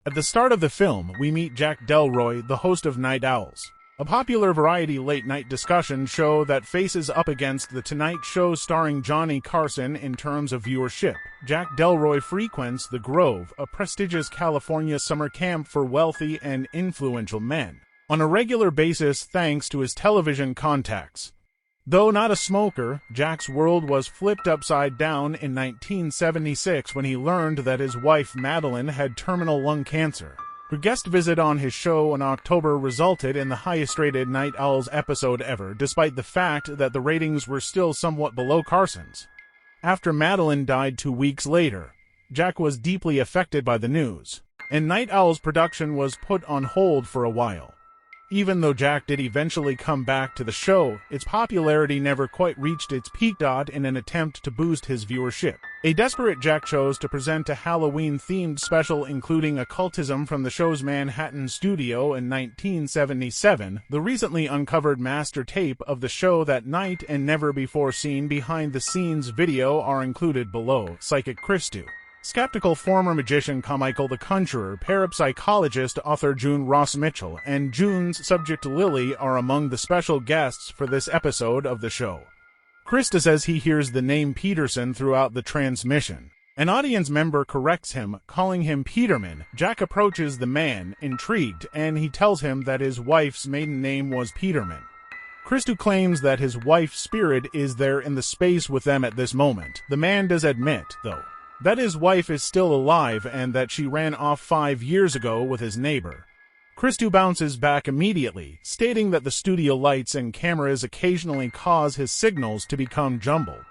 At the start of the film, we meet Jack Delroy, the host of Night Owls, a popular variety late-night discussion show that faces up against The Tonight Show starring Johnny Carson in terms of viewership. Jack Delroy frequents The Grove, a prestigious California summer camp for wealthy and influential men, on a regular basis thanks to his television contacts. Though not a smoker, Jack's world was flipped upside down in 1976 when he learned that his wife Madeline had terminal lung cancer. Her guest visit on his show in October resulted in the highest-rated Night Owls episode ever, despite the fact that the ratings were still somewhat below Carson's. After Madeline died 2 weeks later, Jack was deeply affected by the news, and Night Owls production was put on hold for a while. Even though Jack did eventually come back to the show, its popularity never quite reached its peak. In an attempt to boost his viewership, a desperate Jack chose to present a Halloween-themed special including occultism from the show's Manhattan studio in 1977. The recently uncovered master tape of the show that night and never before seen behind-the-scenes video are included below. Psychic Christou. Skeptical former magician Carmichael the Conjurer, parapsychologist author June Ross Mitchell, and June's subject Lily are among the special guests for this episode of the show. Krista says he hears the name Peterson throughout the transmission. An audience member corrects him, calling him Peterman. Jack approaches the man, intrigued, and he tells him that his wife's maiden name was Peterman. Christou claims that his wife's spirit is there in the space with them at this moment. The man does admit, though, that his wife is still alive and that she ran off 5 years ago with his neighbor. Christou bounces back immediately, stating that the studio lights and cameras occasionally cause his signals to become jumbled.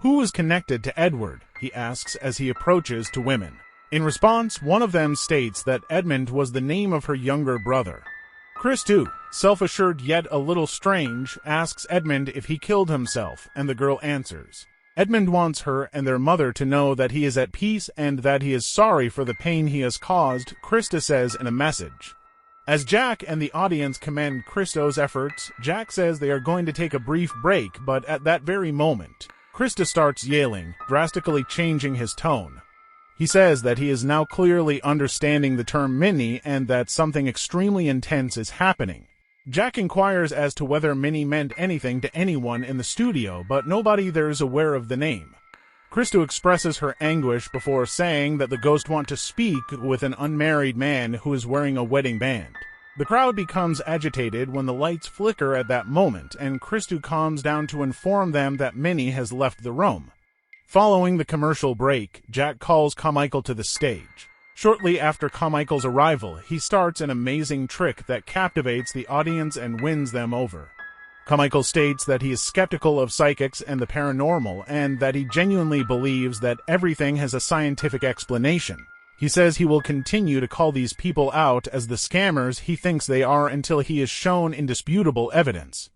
Who is connected to Edward? He asks as he approaches to women. In response, one of them states that Edmund was the name of her younger brother. Christou, self-assured yet a little strange, asks Edmund if he killed himself, and the girl answers. Edmund wants her and their mother to know that he is at peace and that he is sorry for the pain he has caused, Krista says in a message. As Jack and the audience commend Christou's efforts, Jack says they are going to take a brief break, but at that very moment, Krista starts yelling, drastically changing his tone. He says that he is now clearly understanding the term Minnie and that something extremely intense is happening. Jack inquires as to whether Minnie meant anything to anyone in the studio, but nobody there is aware of the name. Christou expresses her anguish before saying that the ghosts want to speak with an unmarried man who is wearing a wedding band. The crowd becomes agitated when the lights flicker at that moment, and Christou calms down to inform them that Minnie has left the room. Following the commercial break, Jack calls Carmichael to the stage. Shortly after Carmichael's arrival, he starts an amazing trick that captivates the audience and wins them over. Carmichael states that he is skeptical of psychics and the paranormal, and that he genuinely believes that everything has a scientific explanation. He says he will continue to call these people out as the scammers he thinks they are until he is shown indisputable evidence.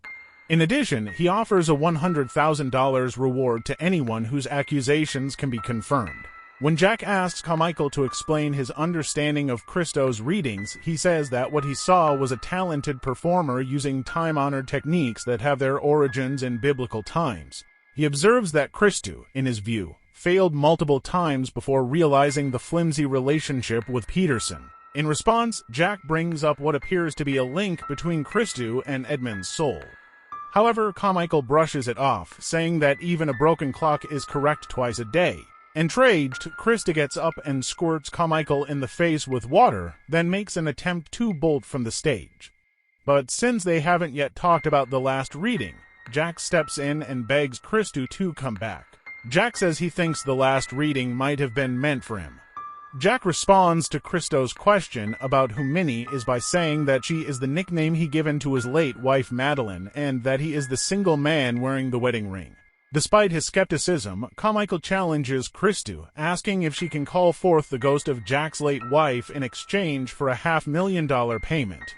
In addition, he offers a $100,000 reward to anyone whose accusations can be confirmed. When Jack asks Carmichael to explain his understanding of Christou's readings, he says that what he saw was a talented performer using time-honored techniques that have their origins in biblical times. He observes that Christou, in his view, failed multiple times before realizing the flimsy relationship with Peterson. In response, Jack brings up what appears to be a link between Christou and Edmund's soul. However, Carmichael brushes it off, saying that even a broken clock is correct twice a day. Enraged, Krista gets up and squirts Carmichael in the face with water, then makes an attempt to bolt from the stage. But since they haven't yet talked about the last reading, Jack steps in and begs Christou to come back. Jack says he thinks the last reading might have been meant for him. Jack responds to Christou's question about who Minnie is by saying that she is the nickname he given to his late wife Madeline and that he is the single man wearing the wedding ring. Despite his skepticism, Carmichael challenges Christou, asking if she can call forth the ghost of Jack's late wife in exchange for a $500,000 payment.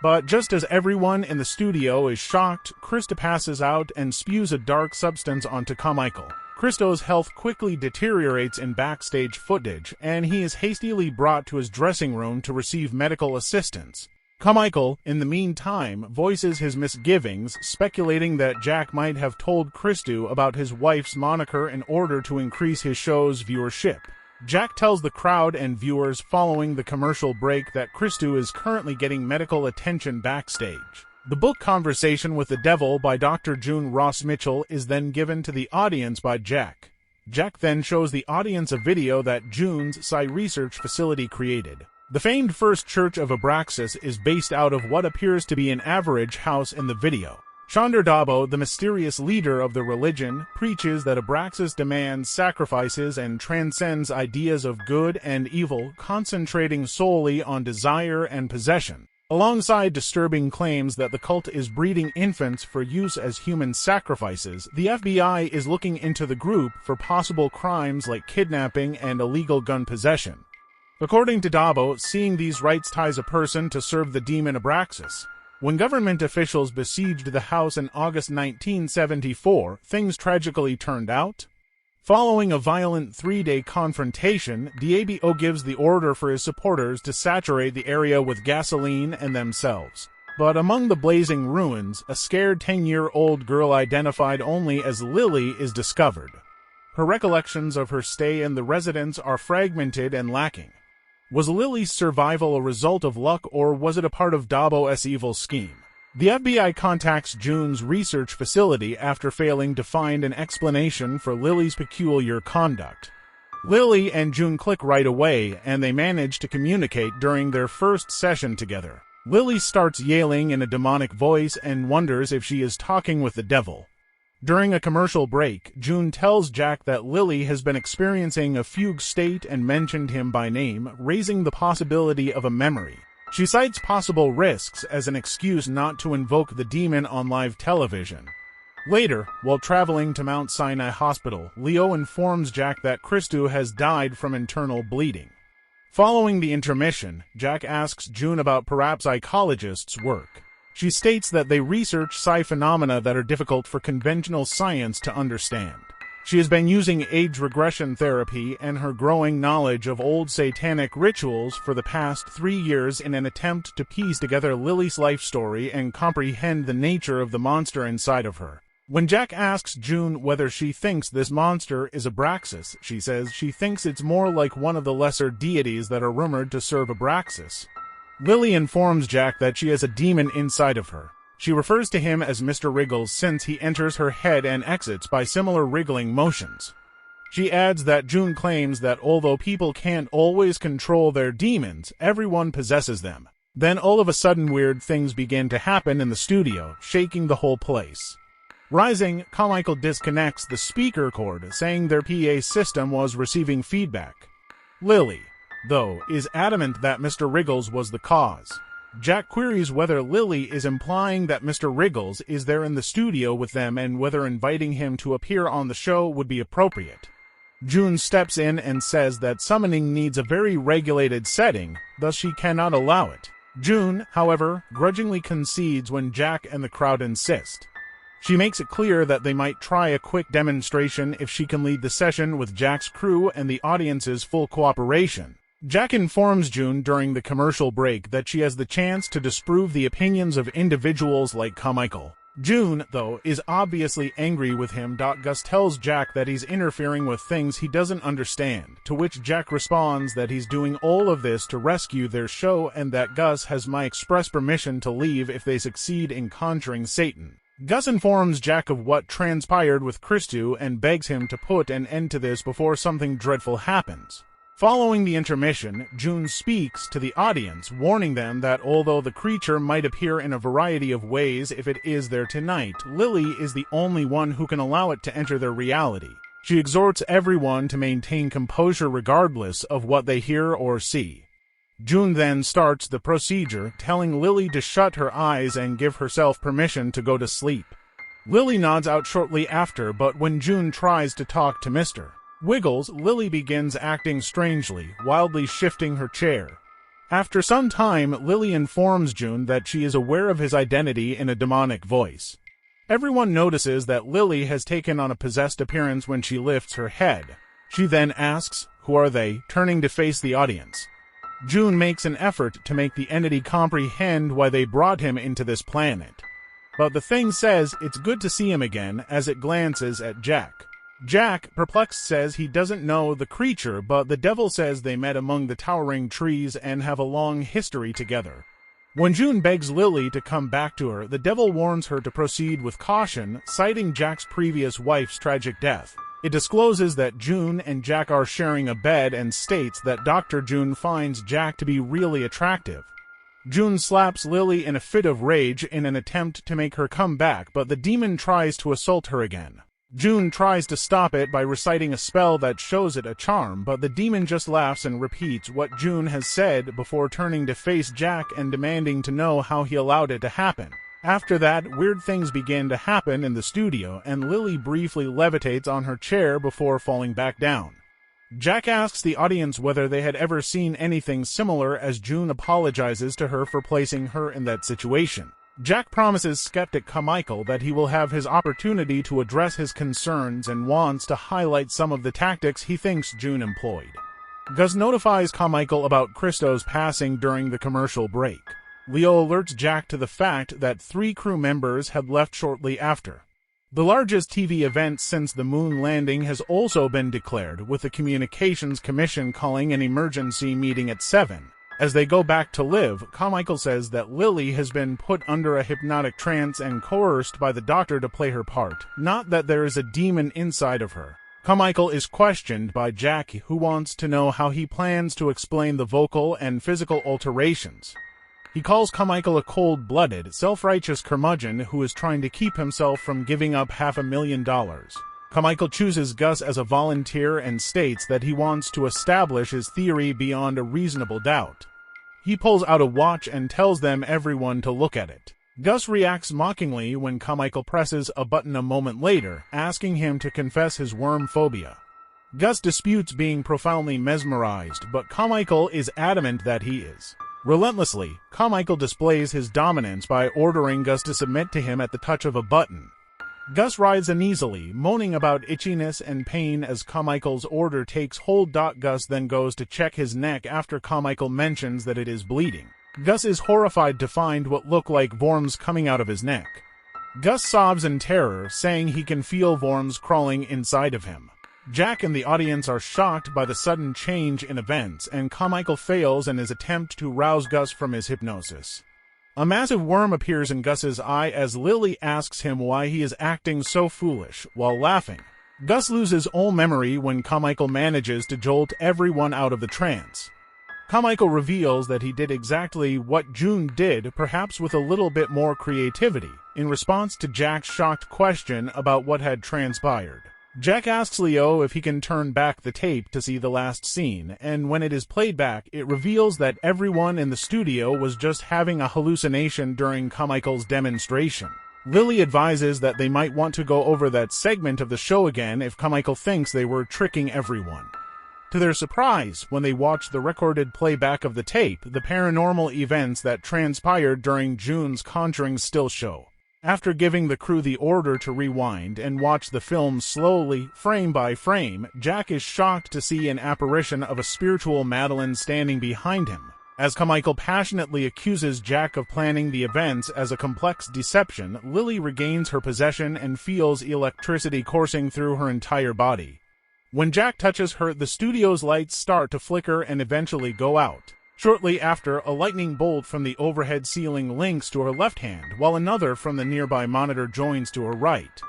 But just as everyone in the studio is shocked, Krista passes out and spews a dark substance onto Carmichael. Christou's health quickly deteriorates in backstage footage, and he is hastily brought to his dressing room to receive medical assistance. Carmichael, in the meantime, voices his misgivings, speculating that Jack might have told Christou about his wife's moniker in order to increase his show's viewership. Jack tells the crowd and viewers following the commercial break that Christou is currently getting medical attention backstage. The book Conversation with the Devil by Dr. June Ross Mitchell is then given to the audience by Jack. Jack then shows the audience a video that June's Psi research facility created. The famed First Church of Abraxas is based out of what appears to be an average house in the video. Chandra Dabo, the mysterious leader of the religion, preaches that Abraxas demands sacrifices and transcends ideas of good and evil, concentrating solely on desire and possession. Alongside disturbing claims that the cult is breeding infants for use as human sacrifices, the FBI is looking into the group for possible crimes like kidnapping and illegal gun possession. According to Dabo, seeing these rites ties a person to serve the demon Abraxas. When government officials besieged the house in August 1974, things tragically turned out. Following a violent 3-day confrontation, Dabo gives the order for his supporters to saturate the area with gasoline and themselves. But among the blazing ruins, a scared 10-year-old girl identified only as Lily is discovered. Her recollections of her stay in the residence are fragmented and lacking. Was Lily's survival a result of luck, or was it a part of Dabo's evil scheme? The FBI contacts June's research facility after failing to find an explanation for Lily's peculiar conduct. Lily and June click right away, and they manage to communicate during their first session together. Lily starts yelling in a demonic voice and wonders if she is talking with the devil. During a commercial break, June tells Jack that Lily has been experiencing a fugue state and mentioned him by name, raising the possibility of a memory. She cites possible risks as an excuse not to invoke the demon on live television. Later, while traveling to Mount Sinai Hospital, Leo informs Jack that Christou has died from internal bleeding. Following the intermission, Jack asks June about parapsychologists' work. She states that they research psi phenomena that are difficult for conventional science to understand. She has been using age regression therapy and her growing knowledge of old satanic rituals for the past 3 years in an attempt to piece together Lily's life story and comprehend the nature of the monster inside of her. When Jack asks June whether she thinks this monster is Abraxas, she says she thinks it's more like one of the lesser deities that are rumored to serve Abraxas. Lily informs Jack that she has a demon inside of her. She refers to him as Mr. Wriggles since he enters her head and exits by similar wriggling motions. She adds that June claims that although people can't always control their demons, everyone possesses them. Then all of a sudden weird things begin to happen in the studio, shaking the whole place. Rising, Carmichael disconnects the speaker cord, saying their PA system was receiving feedback. Lily, though, is adamant that Mr. Wriggles was the cause. Jack queries whether Lily is implying that Mr. Wriggles is there in the studio with them and whether inviting him to appear on the show would be appropriate. June steps in and says that summoning needs a very regulated setting, thus she cannot allow it. June, however, grudgingly concedes when Jack and the crowd insist. She makes it clear that they might try a quick demonstration if she can lead the session with Jack's crew and the audience's full cooperation. Jack informs June during the commercial break that she has the chance to disprove the opinions of individuals like Carmichael. June, though, is obviously angry with him. Gus tells Jack that he's interfering with things he doesn't understand, to which Jack responds that he's doing all of this to rescue their show and that Gus has my express permission to leave if they succeed in conjuring Satan. Gus informs Jack of what transpired with Christou and begs him to put an end to this before something dreadful happens. Following the intermission, June speaks to the audience, warning them that although the creature might appear in a variety of ways if it is there tonight, Lily is the only one who can allow it to enter their reality. She exhorts everyone to maintain composure regardless of what they hear or see. June then starts the procedure, telling Lily to shut her eyes and give herself permission to go to sleep. Lily nods out shortly after, but when June tries to talk to Mr. Wiggles, Lily begins acting strangely, wildly shifting her chair. After some time, Lily informs June that she is aware of his identity in a demonic voice. Everyone notices that Lily has taken on a possessed appearance when she lifts her head. She then asks, "Who are they?" turning to face the audience. June makes an effort to make the entity comprehend why they brought him into this planet. But the thing says it's good to see him again as it glances at Jack. Jack, perplexed, says he doesn't know the creature, but the devil says they met among the towering trees and have a long history together. When June begs Lily to come back to her, the devil warns her to proceed with caution, citing Jack's previous wife's tragic death. It discloses that June and Jack are sharing a bed and states that Dr. June finds Jack to be really attractive. June slaps Lily in a fit of rage in an attempt to make her come back, but the demon tries to assault her again. June tries to stop it by reciting a spell that shows it a charm, but the demon just laughs and repeats what June has said before turning to face Jack and demanding to know how he allowed it to happen. After that, weird things begin to happen in the studio, and Lily briefly levitates on her chair before falling back down. Jack asks the audience whether they had ever seen anything similar as June apologizes to her for placing her in that situation. Jack promises skeptic Carmichael that he will have his opportunity to address his concerns and wants to highlight some of the tactics he thinks June employed. Gus notifies Carmichael about Christo's passing during the commercial break. Leo alerts Jack to the fact that 3 crew members had left shortly after. The largest TV event since the moon landing has also been declared, with the Communications Commission calling an emergency meeting at 7. As they go back to live, Carmichael says that Lily has been put under a hypnotic trance and coerced by the doctor to play her part, not that there is a demon inside of her. Carmichael is questioned by Jack, who wants to know how he plans to explain the vocal and physical alterations. He calls Carmichael a cold-blooded, self-righteous curmudgeon who is trying to keep himself from giving up $500,000. Carmichael chooses Gus as a volunteer and states that he wants to establish his theory beyond a reasonable doubt. He pulls out a watch and tells them everyone to look at it. Gus reacts mockingly when Carmichael presses a button a moment later, asking him to confess his worm phobia. Gus disputes being profoundly mesmerized, but Carmichael is adamant that he is. Relentlessly, Carmichael displays his dominance by ordering Gus to submit to him at the touch of a button. Gus writhes uneasily, moaning about itchiness and pain as Carmichael's order takes hold. Gus then goes to check his neck after Carmichael mentions that it is bleeding. Gus is horrified to find what look like worms coming out of his neck. Gus sobs in terror, saying he can feel worms crawling inside of him. Jack and the audience are shocked by the sudden change in events, and Carmichael fails in his attempt to rouse Gus from his hypnosis. A massive worm appears in Gus's eye as Lily asks him why he is acting so foolish, while laughing. Gus loses all memory when Carmichael manages to jolt everyone out of the trance. Carmichael reveals that he did exactly what June did, perhaps with a little bit more creativity, in response to Jack's shocked question about what had transpired. Jack asks Leo if he can turn back the tape to see the last scene, and when it is played back, it reveals that everyone in the studio was just having a hallucination during Carmichael's demonstration. Lily advises that they might want to go over that segment of the show again if Carmichael thinks they were tricking everyone. To their surprise, when they watch the recorded playback of the tape, the paranormal events that transpired during June's Conjuring still show. After giving the crew the order to rewind and watch the film slowly, frame by frame, Jack is shocked to see an apparition of a spiritual Madeline standing behind him. As Carmichael passionately accuses Jack of planning the events as a complex deception, Lily regains her possession and feels electricity coursing through her entire body. When Jack touches her, the studio's lights start to flicker and eventually go out. Shortly after, a lightning bolt from the overhead ceiling links to her left hand, while another from the nearby monitor joins to her right.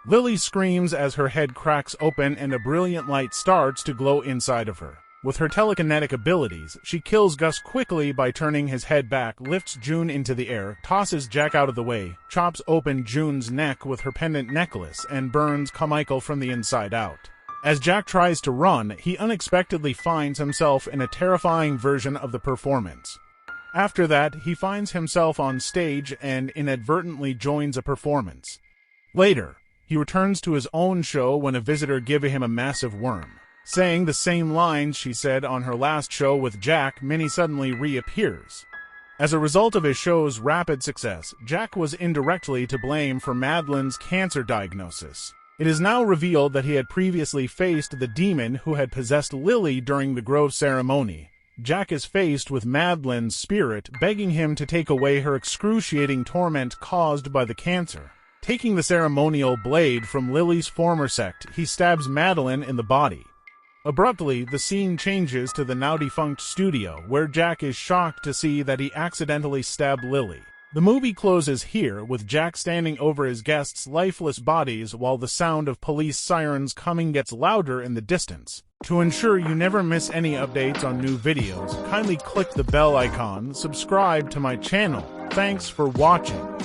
Lily screams as her head cracks open and a brilliant light starts to glow inside of her. With her telekinetic abilities, she kills Gus quickly by turning his head back, lifts June into the air, tosses Jack out of the way, chops open June's neck with her pendant necklace, and burns Carmichael from the inside out. As Jack tries to run, he unexpectedly finds himself in a terrifying version of the performance. After that, he finds himself on stage and inadvertently joins a performance. Later, he returns to his own show when a visitor gives him a massive worm. Saying the same lines she said on her last show with Jack, Minnie suddenly reappears. As a result of his show's rapid success, Jack was indirectly to blame for Madeline's cancer diagnosis. It is now revealed that he had previously faced the demon who had possessed Lily during the Grove ceremony. Jack is faced with Madeline's spirit begging him to take away her excruciating torment caused by the cancer. Taking the ceremonial blade from Lily's former sect, he stabs Madeline in the body. Abruptly, the scene changes to the now-defunct studio, where Jack is shocked to see that he accidentally stabbed Lily. The movie closes here, with Jack standing over his guests' lifeless bodies while the sound of police sirens coming gets louder in the distance. To ensure you never miss any updates on new videos, kindly click the bell icon, subscribe to my channel. Thanks for watching.